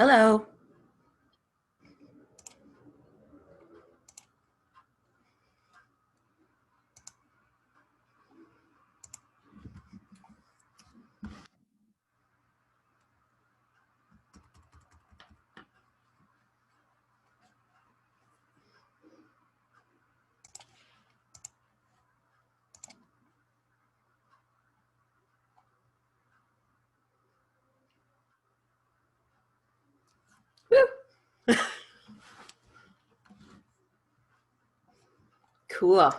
Hello. Woo. Cool.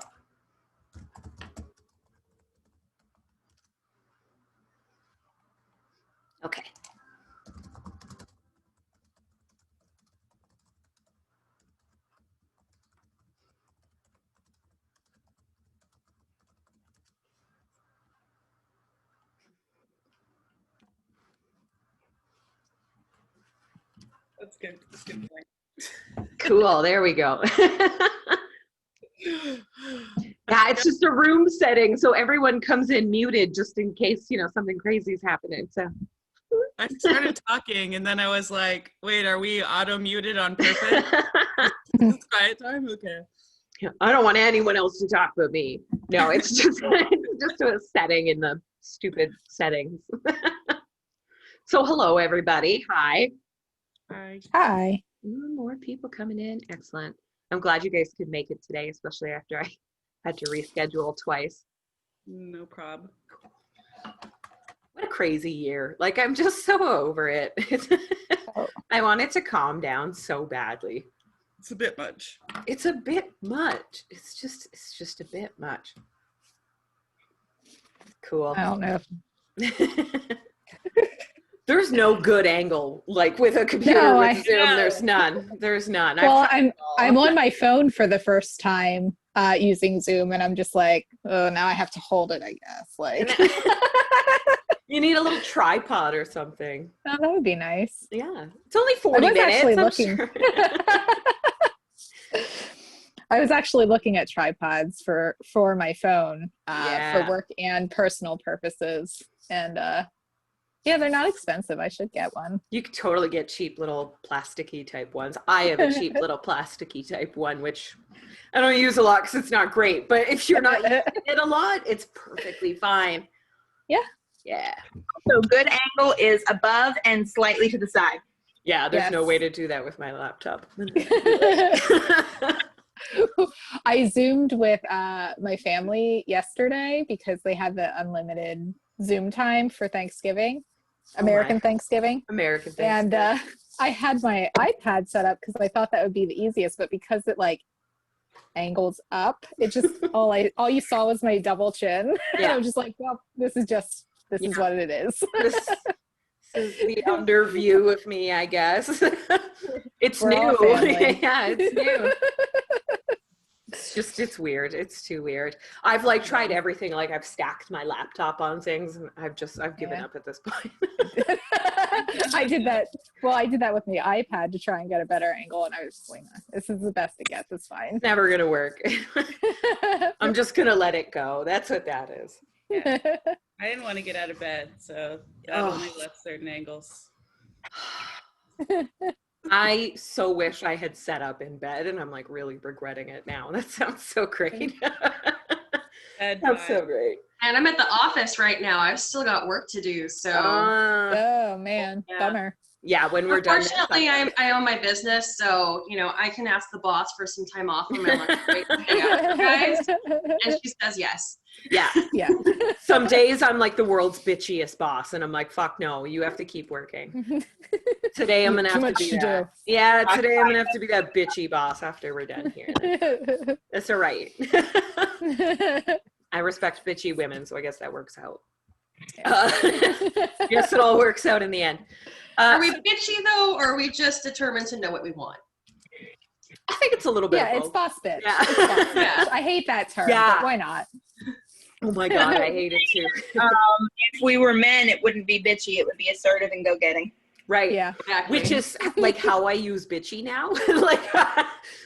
Okay. That's good. That's a good point. Cool. There we go. Yeah, it's just a room setting, so everyone comes in muted just in case, something crazy is happening. So I started talking and then I was like, wait, are we auto muted on purpose? It's quiet time? Okay. I don't want anyone else to talk but me. No, it's just a setting in the stupid settings. So hello everybody. Hi. Hi. More people coming in. Excellent. I'm glad you guys could make it today, especially after I had to reschedule twice. No problem. What a crazy year. Like, I'm just so over it. I want it to calm down so badly. It's a bit much. It's a bit much. It's just a bit much. Cool. I don't know. There's no good angle, like with a computer No, with Zoom. There's none. There's none. Well, I'm on my phone for the first time using Zoom, and I'm just like, oh, now I have to hold it, I guess. Like, You need a little tripod or something. oh, that would be nice. Yeah, it's only 40 I was minutes. actually I'm looking. sure. I was actually looking at tripods for my phone for work and personal purposes, and yeah, they're not expensive. I should get one. You could totally get cheap little plasticky type ones. I have a cheap little plasticky type one, which I don't use a lot because it's not great. But if you're not using it a lot, it's perfectly fine. Yeah. Yeah. So good angle is above and slightly to the side. Yeah, there's no way to do that with my laptop. I Zoomed with my family yesterday because they had the unlimited Zoom time for Thanksgiving, American Thanksgiving. American Thanksgiving. And I had my iPad set up because I thought that would be the easiest, but because it like angles up, it just all you saw was my double chin. Yeah. I was just like, well, this is what it is. This is the under view of me, I guess. It's We're all new. family. Yeah, it's new. It's weird. It's too weird. I've like tried everything. Like I've stacked my laptop on things and I've given up at this point. I did that. Well, I did that with the iPad to try and get a better angle, and I was like, this is the best it gets. It's fine. It's never gonna work. I'm just gonna let it go. That's what that is. Yeah. I didn't want to get out of bed, so that only left certain angles. I so wish I had set up in bed, and I'm like really regretting it now. That sounds so great. That's so great. And I'm at the office right now. I've still got work to do. So, oh man, yeah. Bummer. Yeah, when we're done. Fortunately, I own my business, so I can ask the boss for some time off on my lunch break to hang out with you guys, and she says yes. Yeah. Yeah. Some days I'm like the world's bitchiest boss, and I'm like, fuck no, you have to keep working. Today I'm gonna have to be that. Yeah, today I'm gonna have to be that bitchy boss after we're done here. That's all right. I respect bitchy women, so I guess that works out. Yes, it all works out in the end. Are we bitchy though, or are we just determined to know what we want? I think it's a little bit. Yeah, of it's both. boss bitch. Yeah. It's boss bitch. I hate that term, but why not? Oh my god, I hate it too. If we were men, it wouldn't be bitchy. It would be assertive and go-getting. Right. Yeah. Exactly. Which is like how I use bitchy now.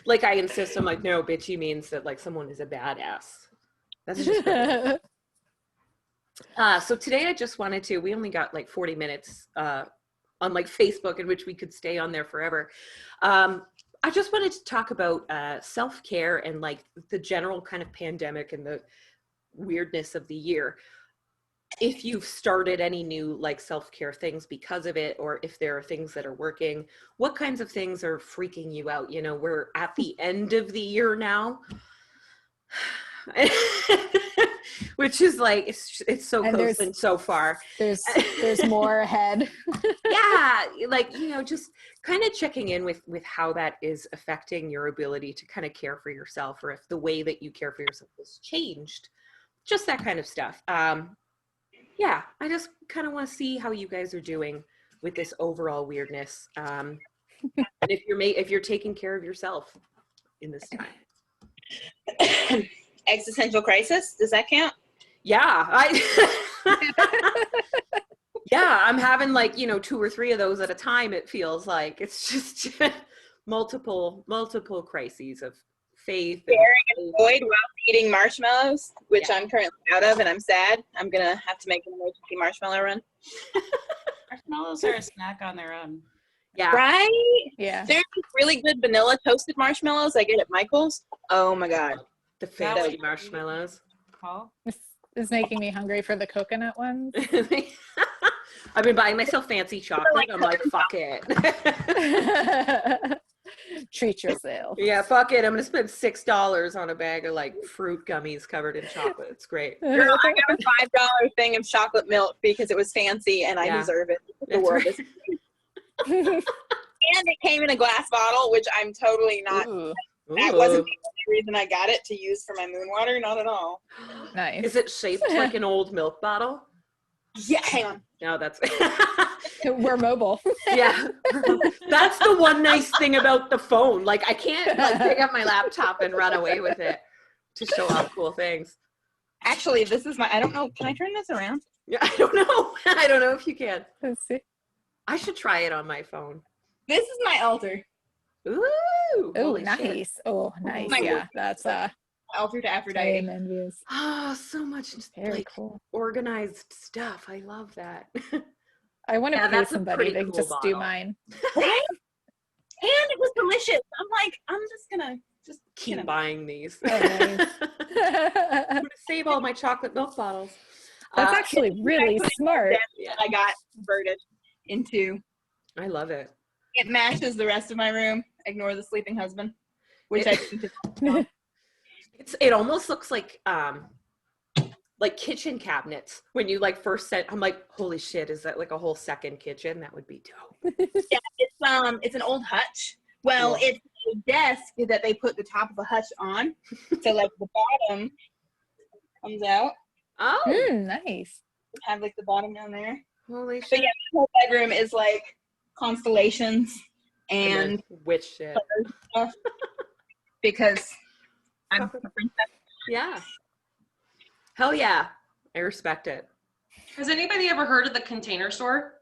like I insist. I'm like, no, bitchy means that like someone is a badass. That's just. So today I just wanted to. We only got like 40 minutes on like Facebook, in which we could stay on there forever. I just wanted to talk about self-care and like the general kind of pandemic and the weirdness of the year. If you've started any new like self-care things because of it, or if there are things that are working, what kinds of things are freaking you out? You know, we're at the end of the year now. Which is like it's so and close and so far. There's more ahead. Yeah, like, you know, just kind of checking in with how that is affecting your ability to kind of care for yourself, or if the way that you care for yourself has changed, just that kind of stuff. Yeah, I just kind of want to see how you guys are doing with this overall weirdness, and if you're taking care of yourself in this time. Existential crisis, does that count? Yeah, yeah, I'm having like, you know, 2 or 3 of those at a time. It feels like it's just multiple crises of faith. Staring at void while eating marshmallows, which I'm currently out of, and I'm sad. I'm gonna have to make an emergency marshmallow run. Marshmallows are a snack on their own. Yeah. Right? Yeah. There's these really good vanilla toasted marshmallows I get at Michael's. Oh my god. The fancy marshmallows. Paul? This is making me hungry for the coconut ones. I've been buying myself fancy chocolate. I'm like, fuck it. Treat yourself. Yeah, fuck it. I'm gonna spend $6 on a bag of like fruit gummies covered in chocolate. It's great. Girl, I got a $5 thing of chocolate milk because it was fancy and I deserve it. The That's world right. is and it came in a glass bottle, which I'm totally not. Ooh, That wasn't the only reason I got it, to use for my moon water. Not at all. nice. Is it shaped like an old milk bottle? Yeah, hang on. No, that's We're mobile. yeah. That's the one nice thing about the phone. Like, I can't like pick up my laptop and run away with it to show off cool things. Actually, this is my. I don't know. Can I turn this around? Yeah, I don't know. I don't know if you can. Let's see. I should try it on my phone. This is my altar. Ooh. Oh, holy nice. shit. Oh, nice. my Yeah, that's Altar to I Aphrodite. am envious. Oh, so much Very like cool. organized stuff. I love that. I want to Yeah, pay that's a somebody pretty to cool just do bottle. mine. Right? And it was delicious. I'm like, I'm just gonna Keep buying these. Oh, nice. I'm gonna save all my chocolate milk bottles. That's actually really smart. Yeah, I got converted into. I love it. It matches the rest of my room. Ignore the sleeping husband, which I think is It almost looks like kitchen cabinets when you like first said. I'm like, holy shit, is that like a whole second kitchen? That would be dope. yeah, it's an old hutch. Well, Yeah. it's a desk that they put the top of a hutch on, so like the bottom comes out. Oh, Nice. Have like the bottom down there. holy But shit! yeah, the whole bedroom is like constellations and then witch shit. stuff because I'm a princess. Yeah. Hell yeah, I respect it. Has anybody ever heard of the Container Store?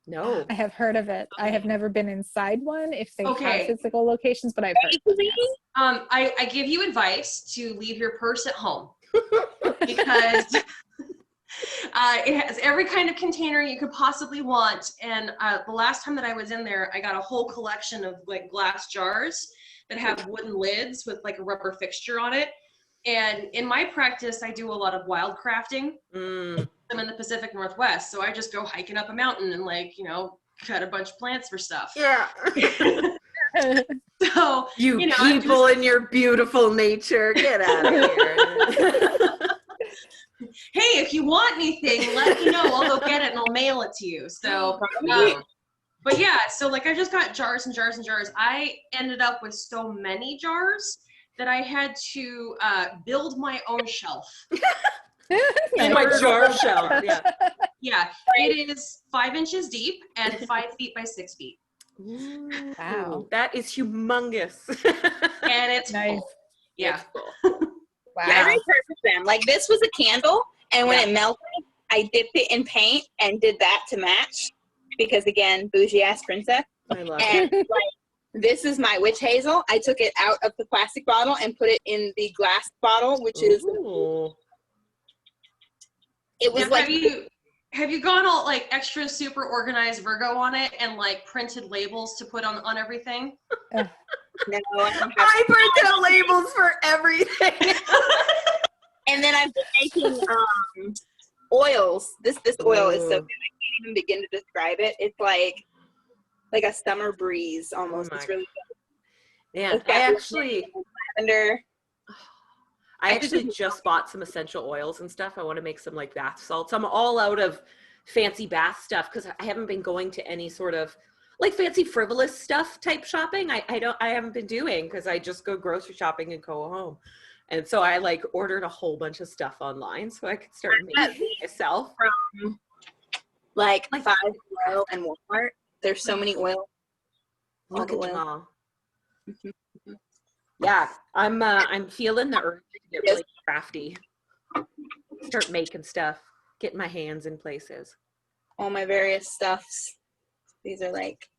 No. I have heard of it. I have never been inside one if they Okay. have physical locations, but I've heard of them, yes. I give you advice to leave your purse at home because it has every kind of container you could possibly want. And the last time that I was in there, I got a whole collection of like glass jars that have wooden lids with like a rubber fixture on it. And in my practice, I do a lot of wild crafting. I'm in the Pacific Northwest, so I just go hiking up a mountain and like, cut a bunch of plants for stuff. Yeah. So You, I'm people in your beautiful nature, get out of here. hey, if you want anything, let me know. I'll go get it and I'll mail it to you. So, but yeah, so like I just got jars and jars and jars. I ended up with so many jars that I had to build my own shelf. In my jar shelf. Yeah. Yeah, it is 5 inches deep and 5 feet by 6 feet. Wow. That is humongous. And it's Nice. full. Yeah. It's full. Wow. I repurposed them. Like this was a candle, and when it melted, I dipped it in paint and did that to match. Because again, bougie ass princess. I love And it. like, this is my witch hazel. I took it out of the plastic bottle and put it in the glass bottle, which is Ooh. it was like have you gone all like extra super organized Virgo on it and like printed labels to put on everything? No, I don't have. I print out labels for everything. And then I've been making oils. This oil is so good. I can't even begin to describe it. It's like a summer breeze almost. Oh It's really good. Man, It's got lavender. I actually just bought some essential oils and stuff. I want to make some like bath salts. I'm all out of fancy bath stuff because I haven't been going to any sort of like fancy frivolous stuff type shopping. I haven't been doing because I just go grocery shopping and go home. And so I like ordered a whole bunch of stuff online so I could start making it myself. From like Five Below and Walmart. There's so many oils. Look at them all. Mhm. Yeah, I'm feeling the urge to get really crafty. Start making stuff, getting my hands in places. All my various stuffs. These are like.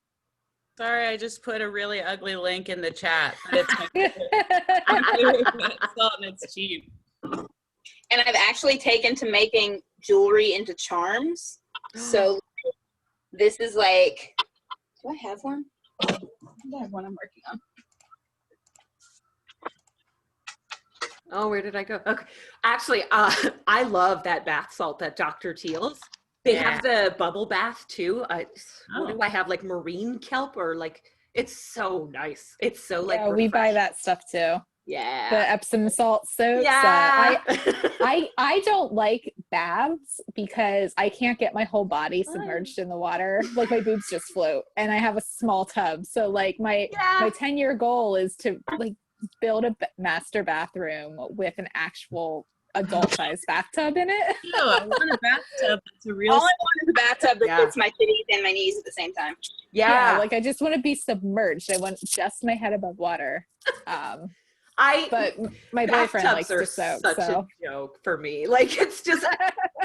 Sorry, I just put a really ugly link in the chat. But it's my favorite salt and it's cheap. And I've actually taken to making jewelry into charms. So this is like, do I have one? I think I have one I'm working on. Oh, where did I go? Okay. Actually, I love that bath salt, that Dr. Teal's. They have the bubble bath too. What do I have? Like marine kelp or like, it's so nice. It's so like, yeah, we buy that stuff too. Yeah. The Epsom salt soaps. Yeah. I don't like baths because I can't get my whole body submerged in the water. Like my boobs just float and I have a small tub. So like my 10-year goal is to like build a master bathroom with an actual adult-sized bathtub in it. No, I want a bathtub. That's a real. All I want is a bathtub that fits my titties and my knees at the same time. Yeah. Like I just want to be submerged. I want just my head above water. But my boyfriend likes to soak. Such a joke for me. Like it's just,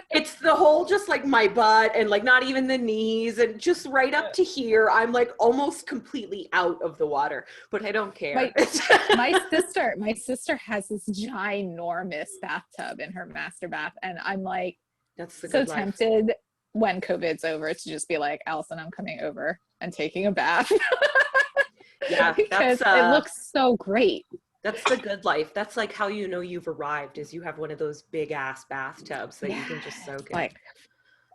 it's the whole just like my butt and like not even the knees and just right up to here. I'm like almost completely out of the water, but I don't care. My sister has this ginormous bathtub in her master bath, and I'm like, that's the so good life. tempted when COVID's over to just be like, Allison, I'm coming over and taking a bath. Yeah, because it looks so great. That's the good life. That's like how you know you've arrived is you have one of those big ass bathtubs that you can just soak in. Like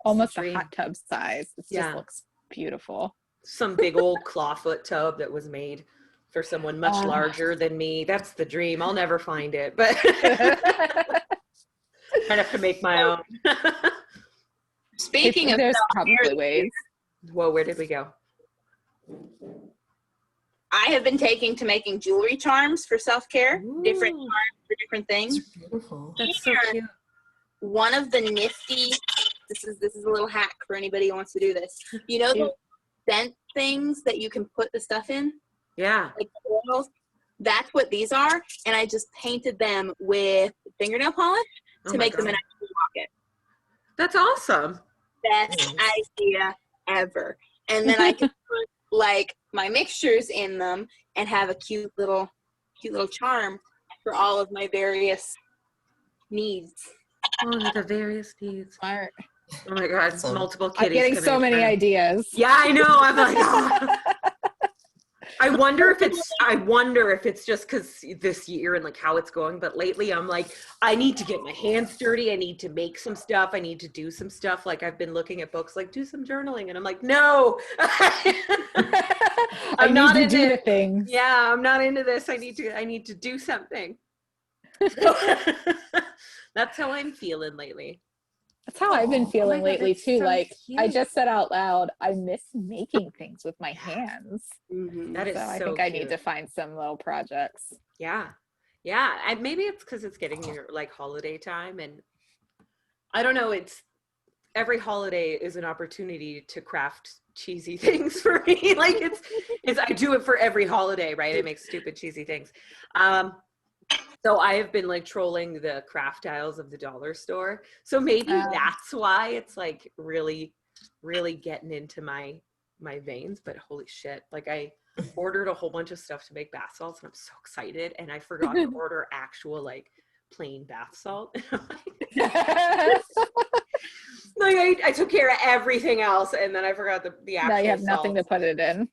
almost a hot tub size. It just looks beautiful. Some big old clawfoot tub that was made for someone much larger than me. That's the dream. I'll never find it, but I have to make my own. Speaking of there's probably ways. Whoa, where did we go? I have been taking to making jewelry charms for self-care, different charms for different things. That's beautiful. That's so cute. One of the nifty, this is a little hack for anybody who wants to do this. You know the scent things that you can put the stuff in? Yeah. Like oils? That's what these are. And I just painted them with fingernail polish to make them an actual rocket. That's awesome. Best idea ever. And then I can put like my mixtures in them and have a cute little charm for all of my various needs. Oh, the various needs. Smart. Oh my God, multiple kitties. I'm getting so many ideas. Yeah, I know. I'm like, oh. I wonder if it's just because this year and like how it's going, but lately I'm like, I need to get my hands dirty. I need to make some stuff. I need to do some stuff. Like I've been looking at books, like do some journaling. And I'm like, no, I'm not into the things. Yeah, I'm not into this. I need to do something. That's how I'm feeling lately. That's how I've been feeling lately too. So like cute. I just said out loud, I miss making things with my hands. That is so I so think I cute. need to find some little projects. Yeah. And maybe it's because it's getting near like holiday time, and I don't know. It's every holiday is an opportunity to craft cheesy things for me. Like it's I do it for every holiday, right? I make stupid cheesy things. So I have been like trolling the craft aisles of the dollar store. So maybe that's why it's like really, really getting into my veins. But holy shit, like I ordered a whole bunch of stuff to make bath salts and I'm so excited. And I forgot to order actual like plain bath salt. Like I took care of everything else, and then I forgot the actual Now you have nothing to salt. put it in.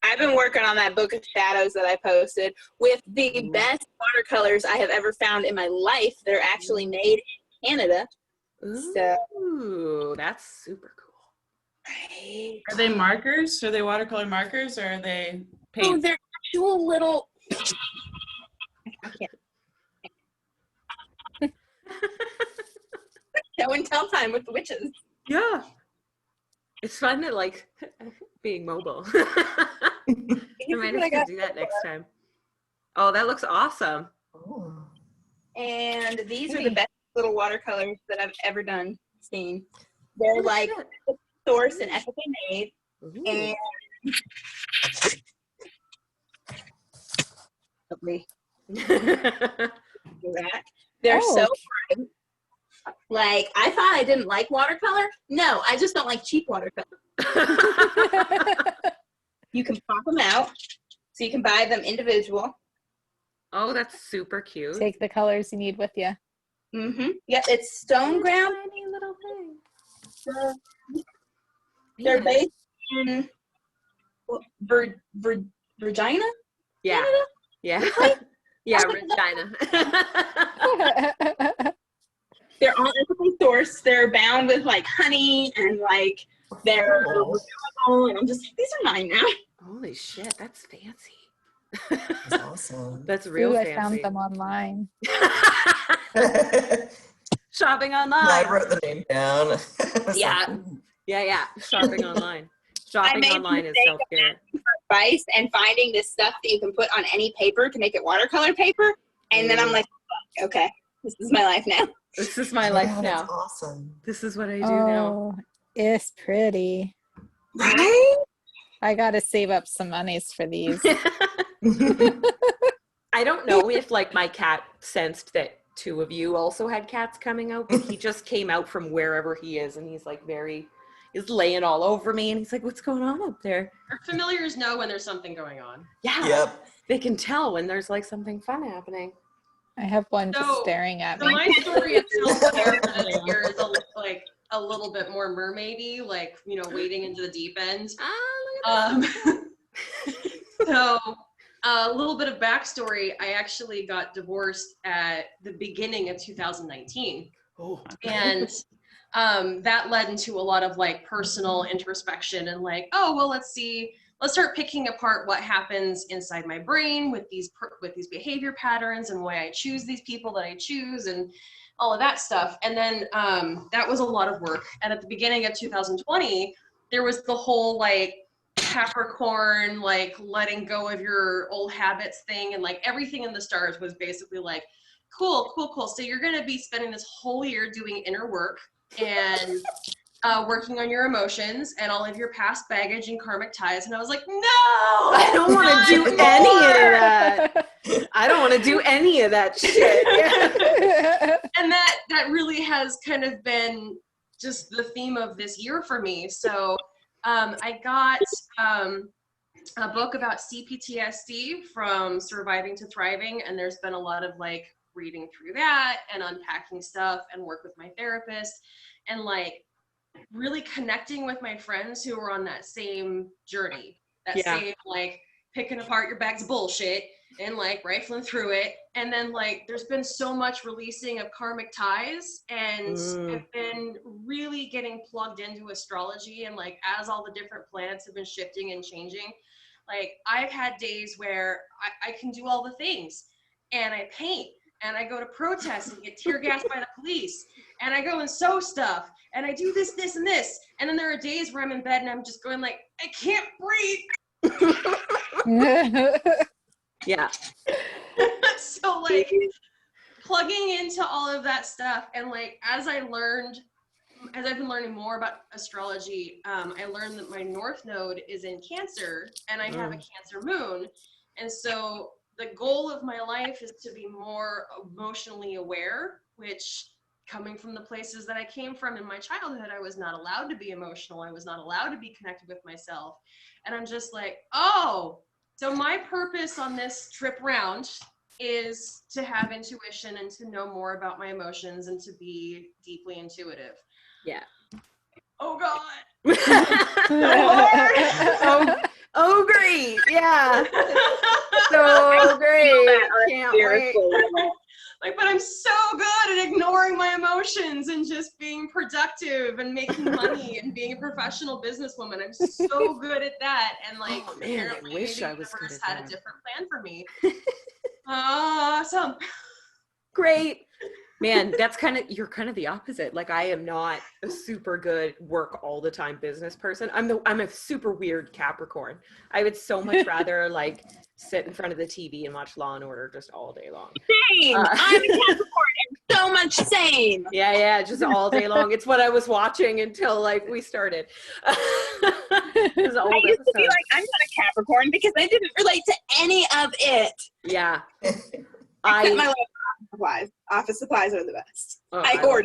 I've been working on that book of shadows that I posted with the best watercolors I have ever found in my life. They're actually made in Canada. So, Ooh, that's super cool. right. Are they markers? Are they watercolor markers, or are they Oh, paint? they're actual little. I can't. Show and tell time with the witches. Yeah. It's fun to like being mobile. I might have to do that next time. Oh, that looks awesome. And these are the best little watercolors that I've ever seen. They're like sourced and ethically made. Ooh. And lovely. They're so good. Like, I thought I didn't like watercolor. No, I just don't like cheap watercolor. You can pop them out, so you can buy them individual. Oh, that's super cute. Take the colors you need with you. Mm-hmm. Yep, it's stone ground. Tiny little thing. They're based in Virginia. Yeah. Canada? Yeah. Yeah, Regina. They're all ethically sourced. They're bound with like honey and like they're renewable. And I'm just like, these are mine now. Holy shit, that's fancy. That's awesome. That's real Ooh, fancy. I found them online. Shopping I online. wrote the name down. Yeah. Yeah. Shopping online. Shopping made the online is mistake self-care. Advice and finding this stuff that you can put on any paper to make it watercolor paper. And then I'm like, okay, this is my life now. This is my life Yeah, now. That's awesome. This is what I do now. Oh, it's pretty. Right? I gotta save up some monies for these. I don't know if like my cat sensed that two of you also had cats coming out, but he just came out from wherever he is, and he's like he's laying all over me, and he's like, "What's going on up there?" Our familiars know when there's something going on. Yeah, Yep. they can tell when there's like something fun happening. I have one just So- staring at So me. my story itself there for this year is a little bit more mermaidy, like, you know, wading into the deep end. So a little bit of backstory. I actually got divorced at the beginning of 2019. Oh. And that led into a lot of like personal introspection and like, oh, well, let's start picking apart what happens inside my brain with these behavior patterns and why I choose these people that I choose and all of that stuff. And then that was a lot of work. And at the beginning of 2020, there was the whole like Capricorn, like letting go of your old habits thing. And like everything in the stars was basically like, cool. So you're going to be spending this whole year doing inner work and working on your emotions and all of your past baggage and karmic ties. And I was like, no, I don't want to do any of that. I don't want to do any of that shit. And that really has kind of been just the theme of this year for me. So I got a book about CPTSD, From Surviving to Thriving, and there's been a lot of like reading through that and unpacking stuff and work with my therapist and like really connecting with my friends who were on that same journey, that same like picking apart your bags of bullshit and like rifling through it. And then like there's been so much releasing of karmic ties, and I've been really getting plugged into astrology, and like as all the different planets have been shifting and changing, like I've had days where I can do all the things, and I paint, and I go to protests and get tear gassed by the police, and I go and sew stuff, and I do this, and this. And then there are days where I'm in bed and I'm just going like, I can't breathe. Yeah. So like plugging into all of that stuff, and like as I've been learning more about astrology, I learned that my North Node is in Cancer, and I have a Cancer moon. And so the goal of my life is to be more emotionally aware, which coming from the places that I came from in my childhood, I was not allowed to be emotional. I was not allowed to be connected with myself. And I'm just like, oh, so my purpose on this trip round is to have intuition and to know more about my emotions and to be deeply intuitive. Yeah. Oh God. Oh, great. Yeah. So great. Can't wait. Like, but I'm so good at ignoring my emotions and just being productive and making money and being a professional businesswoman. I'm so good at that. And like, Oh, man, apparently I wish maybe I was the good universe at had that. a different plan for me. Awesome. Great. Man, you're kind of the opposite. Like, I am not a super good work all the time business person. I'm a super weird Capricorn. I would so much rather like sit in front of the TV and watch Law and Order just all day long. Same. I'm a Capricorn and so much same. Yeah, just all day long. It's what I was watching until like we started. I used to be like, I'm not a Capricorn because I didn't relate to any of it. Yeah. Except my love for office supplies. Office supplies are the best. I hoard.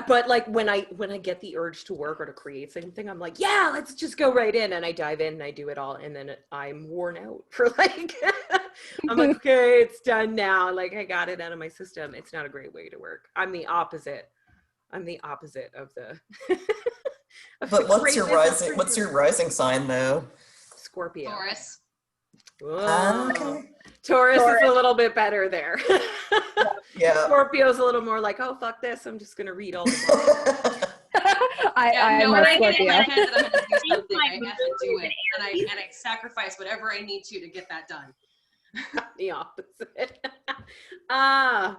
But like when I get the urge to work or to create something, I'm like, yeah, let's just go right in, and I dive in and I do it all, and then I'm worn out for like I'm like, okay, it's done now. Like I got it out of my system. It's not a great way to work. I'm the opposite of the But what's your rising sign though? Scorpio. Taurus. Whoa. Okay. Taurus is a little bit better there. Yeah. Scorpio's a little more like, oh, fuck this. I'm just going to read all the books. I'm when a I get it in my Scorpio. head that I'm going to do something, I have to do it. And I sacrifice whatever I need to get that done. The opposite. I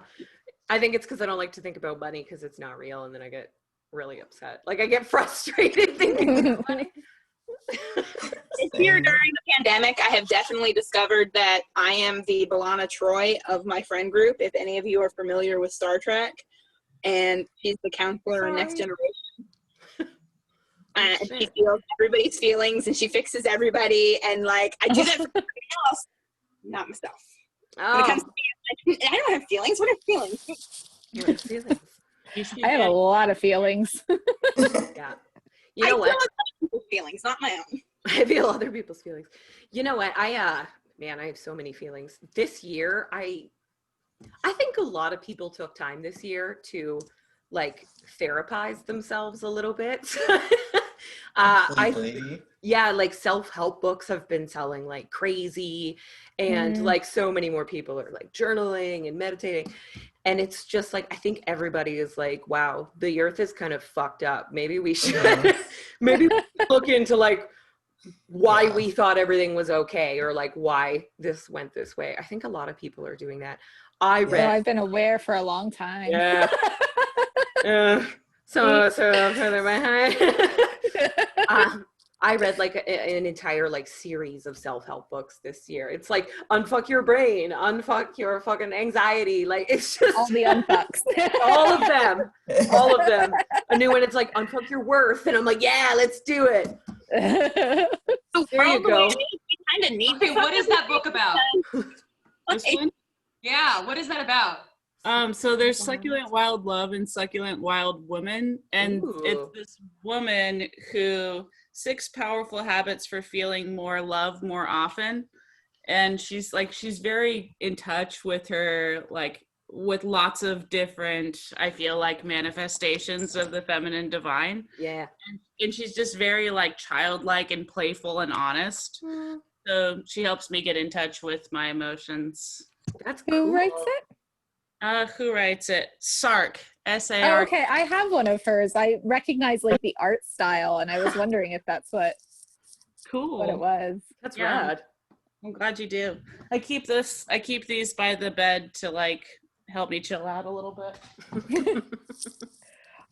think it's because I don't like to think about money because it's not real, and then I get really upset. Like I get frustrated thinking about money. This year during the pandemic, I have definitely discovered that I am the B'Elanna Troy of my friend group, if any of you are familiar with Star Trek. And she's the counselor in Next Generation. And she feels everybody's feelings and she fixes everybody. And like, I do that for everybody else, not myself. When it comes to me, I don't have feelings. What are feelings? You have feelings. I have a lot of feelings. Yeah. You know I what? feel other people's feelings, not my own. I feel other people's feelings. You know what? I have so many feelings. This year, I think a lot of people took time this year to like therapize themselves a little bit. Like self-help books have been selling like crazy, and like so many more people are like journaling and meditating. And it's just like, I think everybody is like, wow, the earth is kind of fucked up. Maybe we should maybe look into like why we thought everything was okay, or like why this went this way. I think a lot of people are doing that. I've been aware for a long time. Yeah. So further behind. I read like an entire like series of self-help books this year. It's like unfuck your brain, unfuck your fucking anxiety. Like it's just all the unfucks. all of them. A new one, it's like unfuck your worth, and I'm like, yeah, let's do it. There you go. We kind of need. Okay, what is that book about? This one? Yeah, what is that about? So there's Succulent Wild Love and Succulent Wild Woman, and it's this woman who 6 powerful habits for feeling more love more often. And she's very in touch with her, like with lots of different, I feel like, manifestations of the feminine divine. Yeah. And she's just very like childlike and playful and honest. So she helps me get in touch with my emotions. That's cool. Who writes it? Who writes it? Sark. S-A-R. Oh, okay, I have one of hers. I recognize like the art style, and I was wondering if that's what it was. That's rad. I'm glad you do. I keep these by the bed to like help me chill out a little bit.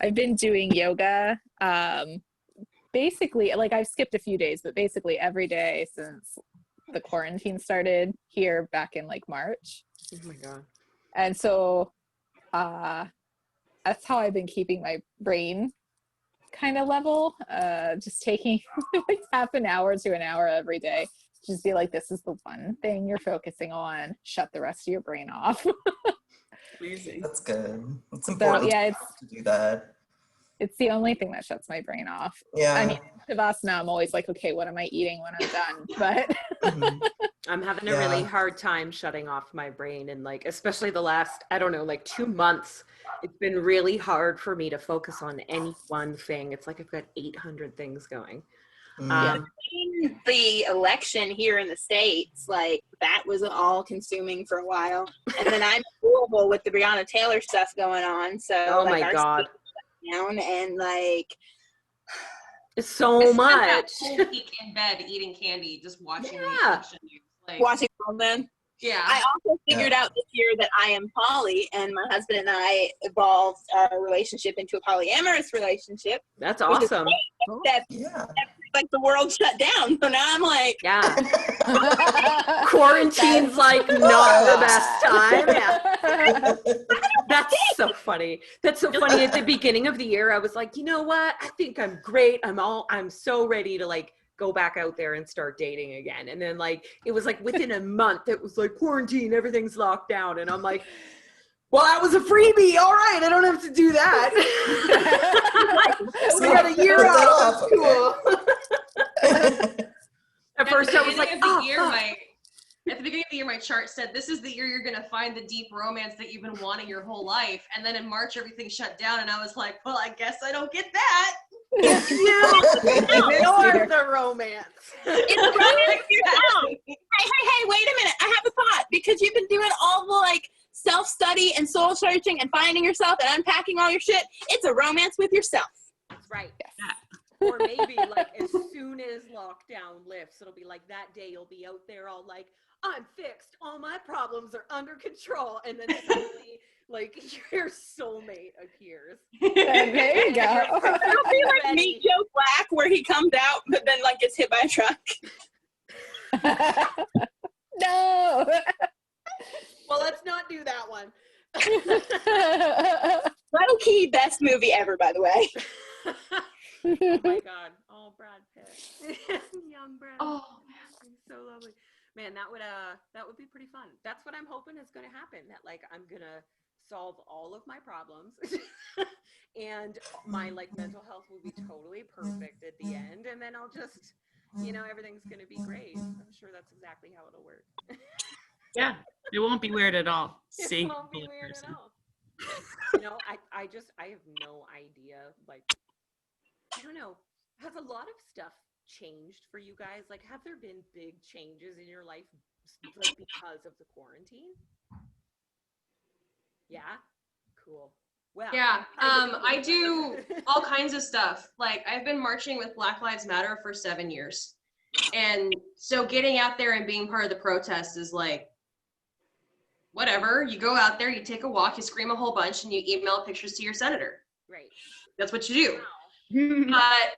I've been doing yoga. Basically, like I've skipped a few days, but basically every day since the quarantine started here back in like March. Oh my God. And so that's how I've been keeping my brain kind of level. Just taking like half an hour to an hour every day. Just be like, this is the one thing you're focusing on. Shut the rest of your brain off. Amazing. That's good. It's important to do that. It's the only thing that shuts my brain off. Yeah. I mean, Shavasana, I'm always like, okay, what am I eating when I'm done? But I'm having a really hard time shutting off my brain, and like, especially the last, I don't know, like 2 months, it's been really hard for me to focus on any one thing. It's like I've got 800 things going. The election here in the States, like that was all consuming for a while. And then I'm horrible with the Breonna Taylor stuff going on. So oh like, my God. Down and like it's so much. Whole week in bed eating candy, just watching the election news. Like, watching then. Yeah. I also figured out this year that I am poly, and my husband and I evolved our relationship into a polyamorous relationship. That's awesome. That's like the world shut down. So now I'm like, quarantine's like not the best time. Yeah. That's so funny. That's so funny. At the beginning of the year, I was like, you know what? I think I'm great. I'm so ready to like go back out there and start dating again. And then like, it was like within a month, it was like quarantine, everything's locked down. And I'm like, well, that was a freebie. All right. I don't have to do that. We got a year off. Cool. At first I was like, at the beginning of the year, my chart said, this is the year you're going to find the deep romance that you've been wanting your whole life. And then in March, everything shut down. And I was like, well, I guess I don't get that. Ignore the romance. Hey, wait a minute. I have a thought, because you've been doing all the like self-study and soul searching and finding yourself and unpacking all your shit. It's a romance with yourself. That's right. Yes. Or maybe like as soon as lockdown lifts, it'll be like that day you'll be out there all like, I'm fixed, all my problems are under control, and then suddenly like your soulmate appears. There you go. It'll be like Meet Joe Black, where he comes out but then like gets hit by a truck. No. Well, let's not do that one. Low key best movie ever, by the way. Oh my God. Oh, Brad Pitt. Young Brad. Oh, man, so lovely. Man, that would be pretty fun. That's what I'm hoping is going to happen. That like I'm going to solve all of my problems and my like mental health will be totally perfect at the end, and then I'll just, you know, everything's going to be great. I'm sure that's exactly how it'll work. Yeah, it won't be weird at all. It won't be weird at all. You know, I have no idea, like, I don't know, has a lot of stuff changed for you guys? Like, have there been big changes in your life like because of the quarantine? Yeah? Cool. Well, yeah, I do all kinds of stuff. Like, I've been marching with Black Lives Matter for 7 years. And so getting out there and being part of the protest is like, whatever. You go out there, you take a walk, you scream a whole bunch, and you email pictures to your senator. Right. That's what you do. But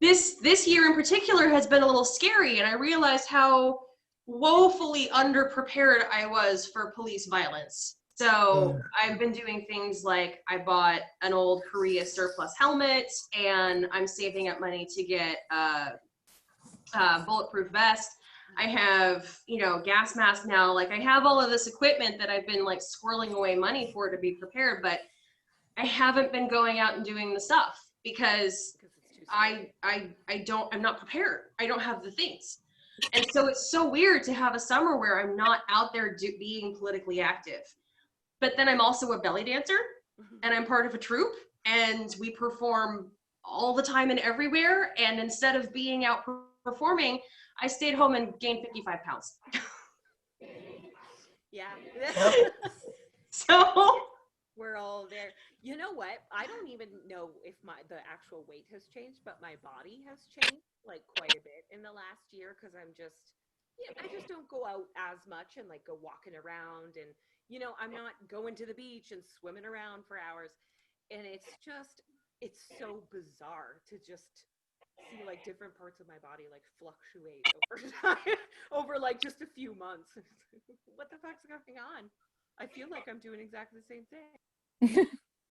this year in particular has been a little scary, and I realized how woefully underprepared I was for police violence. So I've been doing things like I bought an old Korea surplus helmet, and I'm saving up money to get a bulletproof vest. I have, you know, gas mask now. Like, I have all of this equipment that I've been like squirreling away money for to be prepared, but I haven't been going out and doing the stuff because I'm not prepared. I don't have the things. And so it's so weird to have a summer where I'm not out there being politically active. But then I'm also a belly dancer, and I'm part of a troupe, and we perform all the time and everywhere. And instead of being out performing, I stayed home and gained 55 pounds. Yeah. So we're all there. You know what? I don't even know if the actual weight has changed, but my body has changed like quite a bit in the last year, because I just don't go out as much and like go walking around, and you know, I'm not going to the beach and swimming around for hours, and it's so bizarre to just see like different parts of my body like fluctuate over time, over like just a few months. What the fuck's going on? I feel like I'm doing exactly the same thing.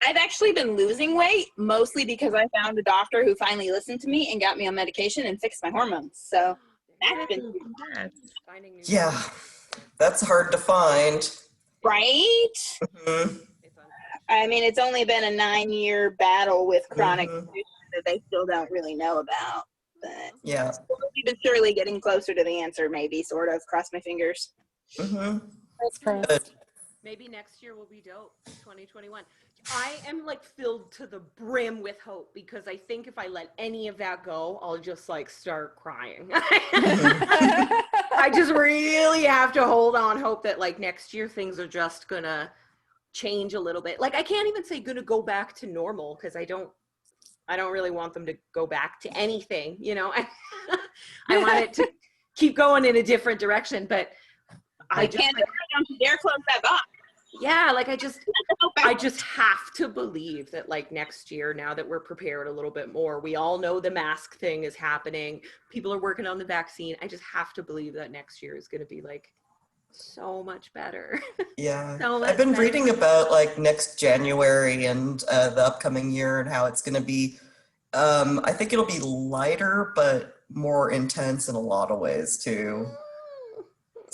I've actually been losing weight, mostly because I found a doctor who finally listened to me and got me on medication and fixed my hormones. So that's been finding new that's hard to find. Right? I mean, it's only been a 9-year battle with chronic conditions that they still don't really know about. But Yeah. slowly but surely getting closer to the answer, maybe, sort of. Cross my fingers. Mm-hmm. That's gross. Good. Maybe next year will be dope. 2021. I am like filled to the brim with hope because I think if I let any of that go, I'll just like start crying. I just really have to hold on hope that like next year things are just gonna change a little bit. Like I can't even say gonna go back to normal because I don't really want them to go back to anything, you know. I want it to keep going in a different direction, but I just can't don't you dare close that box. Yeah, like I just have to believe that like next year, now that we're prepared a little bit more, we all know the mask thing is happening. People are working on the vaccine. I just have to believe that next year is going to be like so much better. Yeah. So much I've been better. reading about like next January and the upcoming year and how it's going to be, I think it'll be lighter, but more intense in a lot of ways too.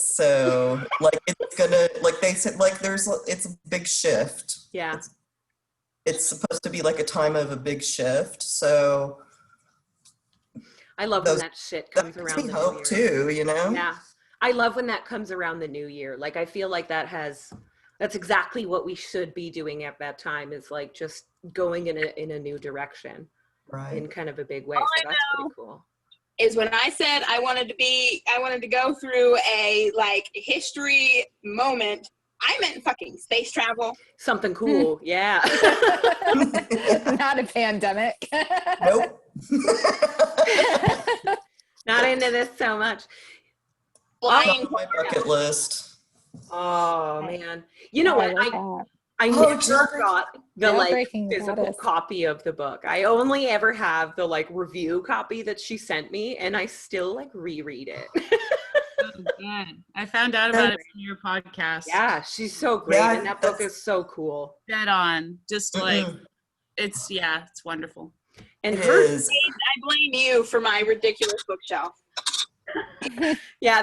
So like it's gonna, like they said, like it's a big shift. Yeah. It's supposed to be like a time of a big shift. So I love when that shit comes gives around me the hope new year. too, you know? Yeah. I love when that comes around the new year. Like I feel like that's exactly what we should be doing at that time, is like just going in a new direction. Right. In kind of a big way. So that's pretty cool. Is when I said I wanted to go through a like history moment, I meant fucking space travel. Something cool, yeah. Not a pandemic. Nope. Not into this so much. Flying. On my bucket list. Oh man. You know what? I never got the like physical copy of the book. I only ever have the like review copy that she sent me, and I still like reread it. Oh, good. I found out about it from your podcast. Yeah, she's so great, and that book is so cool. Dead on. Just like it's wonderful. And it her, is. I blame you for my ridiculous bookshelf. Yeah,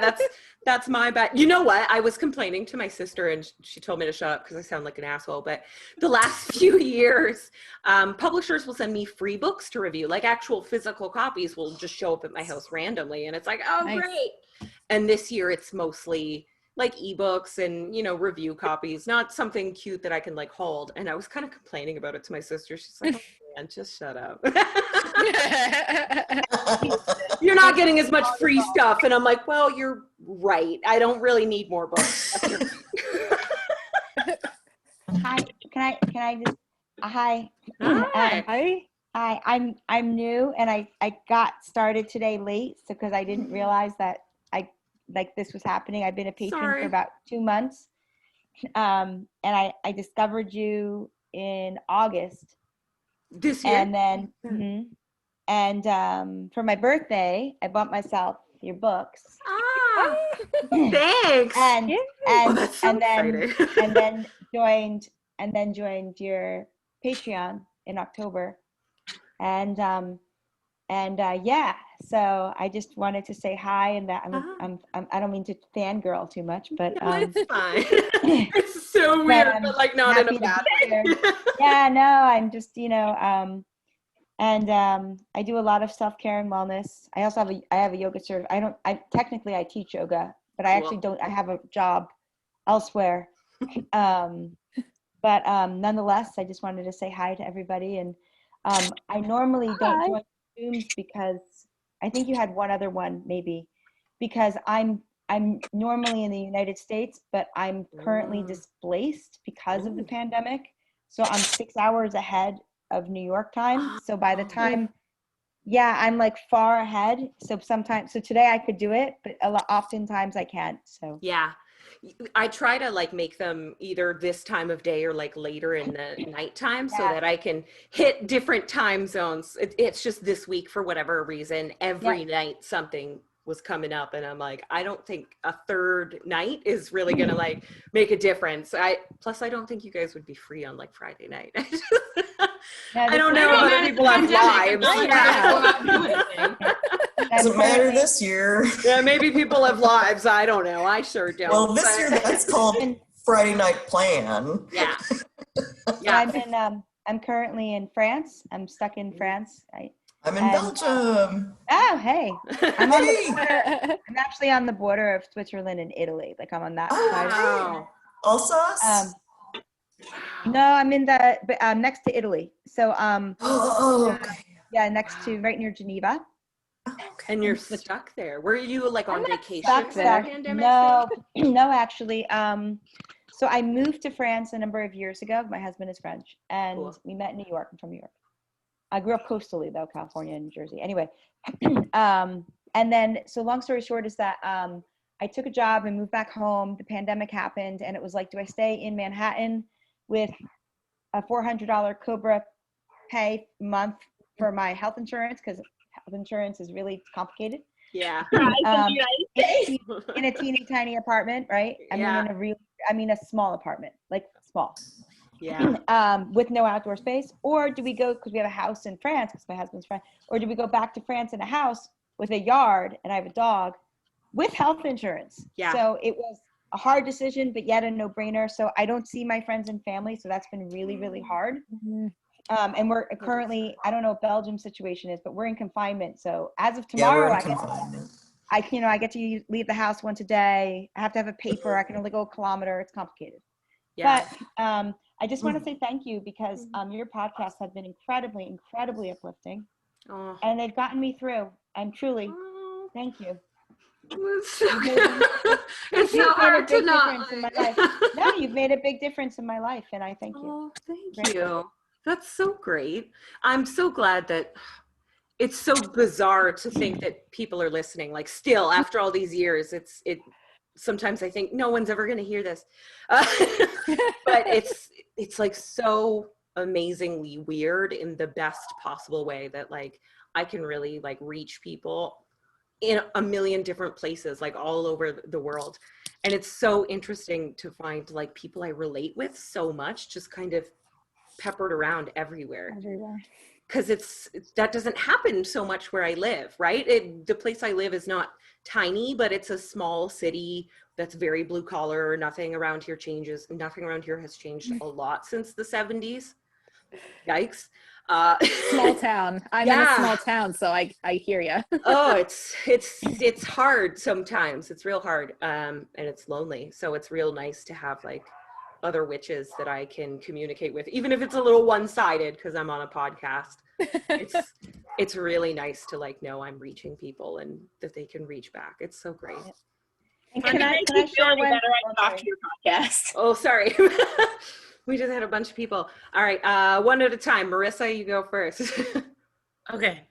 that's my bad. You know what? I was complaining to my sister and she told me to shut up because I sound like an asshole. But the last few years, publishers will send me free books to review, like actual physical copies will just show up at my house randomly. And it's like, oh, nice. Great. And this year it's mostly like ebooks and, you know, review copies, not something cute that I can like hold. And I was kind of complaining about it to my sister. She's like, oh, man, just shut up. You're not getting as much free stuff. And I'm like, well, you're right. I don't really need more books. Hi, can I just hi. Hi. I'm new and I got started today late, so because I didn't realize that this was happening. I've been a patron for about 2 months. And I discovered you in August. This year? And then and for my birthday, I bought myself your books. Ah, thanks. And then joined your Patreon in October. So I just wanted to say hi, and that I don't mean to fangirl too much, but it's fine. It's so weird, but like not in a bad way. Yeah, no, I'm just I do a lot of self-care and wellness. I also have a yoga cert. I technically teach yoga, but I actually don't. I have a job elsewhere. But nonetheless, I just wanted to say hi to everybody, and I normally don't join Zooms because I think you had one other one maybe, because I'm normally in the United States, but I'm currently displaced because of the pandemic. So I'm 6 hours ahead of New York time. So by the time, I'm like far ahead. So today I could do it, but oftentimes I can't. So yeah. I try to like make them either this time of day or like later in the nighttime so that I can hit different time zones. It's just this week, for whatever reason, every night something was coming up and I'm like, I don't think a third night is really gonna like make a difference. Plus I don't think you guys would be free on like Friday night. I don't know if other people have lives. Doesn't matter this year. Yeah, maybe people have lives. I don't know. I sure don't. Well, this year that's called Friday Night Plan. Yeah. Yeah. I'm currently in France. I'm stuck in France. I'm in Belgium. Oh, hey. I'm on Hey. the border. I'm actually on the border of Switzerland and Italy. Like I'm on that side. Wow. Alsace? No, I'm in the next to Italy. So Okay. yeah, next to right near Geneva. And you're stuck there. Were you like on vacation Stuck for the there. pandemic? No, actually. So I moved to France a number of years ago. My husband is French, and Cool. we met in New York. I'm from New York. I grew up coastally though, California and New Jersey. Anyway, and then so long story short is that I took a job and moved back home. The pandemic happened, and it was like, do I stay in Manhattan with a $400 Cobra pay month for my health insurance, because health insurance is really complicated. Yeah. In a teeny tiny apartment, right? I mean a small apartment, like small. Yeah. With no outdoor space, or do we go, because we have a house in France because my husband's French, or do we go back to France in a house with a yard and I have a dog with health insurance? Yeah. So it was a hard decision, but yet a no-brainer. So I don't see my friends and family, so that's been really, really hard. And we're currently, I don't know what Belgium's situation is, but we're in confinement. So as of tomorrow, Yeah, we're in confinement. I get to leave the house once a day. I have to have a paper. I can only go a kilometer. It's complicated. Yeah. But I just want to say thank you, because your podcasts have been incredibly, incredibly uplifting. Oh. And they've gotten me through. And truly, thank you. It's so hard to not. No, you've made a big difference in my life, and I thank you. Oh, thank you. That's so great. I'm so glad that it's so bizarre to think that people are listening. Like still after all these years, sometimes I think no one's ever going to hear this. But it's like so amazingly weird in the best possible way that like I can really like reach people in a million different places, like all over the world. And it's so interesting to find like people I relate with so much just kind of peppered around everywhere. Because that doesn't happen so much where I live, right? The place I live is not tiny, but it's a small city that's very blue collar. Nothing around here has changed a lot since the 70s. Yikes. Small town. I'm in a small town, so I hear you. Oh, it's hard sometimes. It's real hard, and it's lonely. So it's real nice to have like other witches that I can communicate with, even if it's a little one-sided because I'm on a podcast. It's really nice to like know I'm reaching people and that they can reach back. It's so great. And can I share when I talk to your podcast? Oh, sorry. We just had a bunch of people. All right, one at a time. Marissa, you go first. Okay.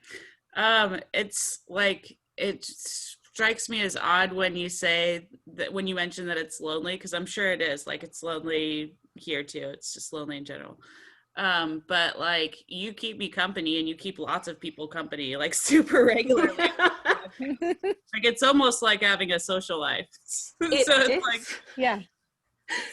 It's like, it strikes me as odd when you say that, when you mention that it's lonely, because I'm sure it is. Like, it's lonely here too. It's just lonely in general. But like, you keep me company, and you keep lots of people company, like super regularly. Like, it's almost like having a social life. It's like, yeah.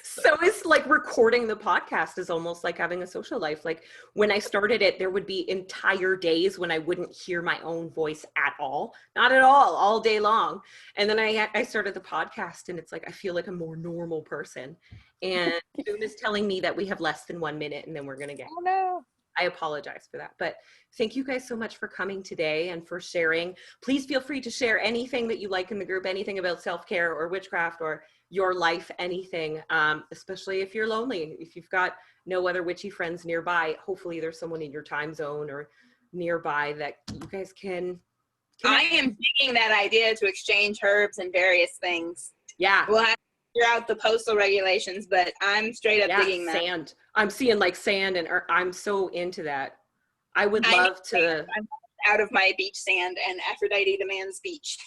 So it's like recording the podcast is almost like having a social life. Like when I started it, there would be entire days when I wouldn't hear my own voice at all, not at all day long. And then I started the podcast, and it's like, I feel like a more normal person. And Boone is telling me that we have less than 1 minute and then we're going to get. Oh no. I apologize for that, but thank you guys so much for coming today and for sharing. Please feel free to share anything that you like in the group, anything about self-care or witchcraft or your life, anything, especially if you're lonely. If you've got no other witchy friends nearby, hopefully there's someone in your time zone or nearby that you guys can. I am digging that idea to exchange herbs and various things. Yeah. We'll have to figure out the postal regulations, but I'm straight up digging that. Sand. I'm seeing like sand, and I'm so into that. I would love to. I'm out of my beach sand, and Aphrodite demands beach.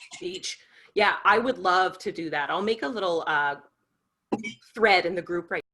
Yeah, I would love to do that. I'll make a little thread in the group right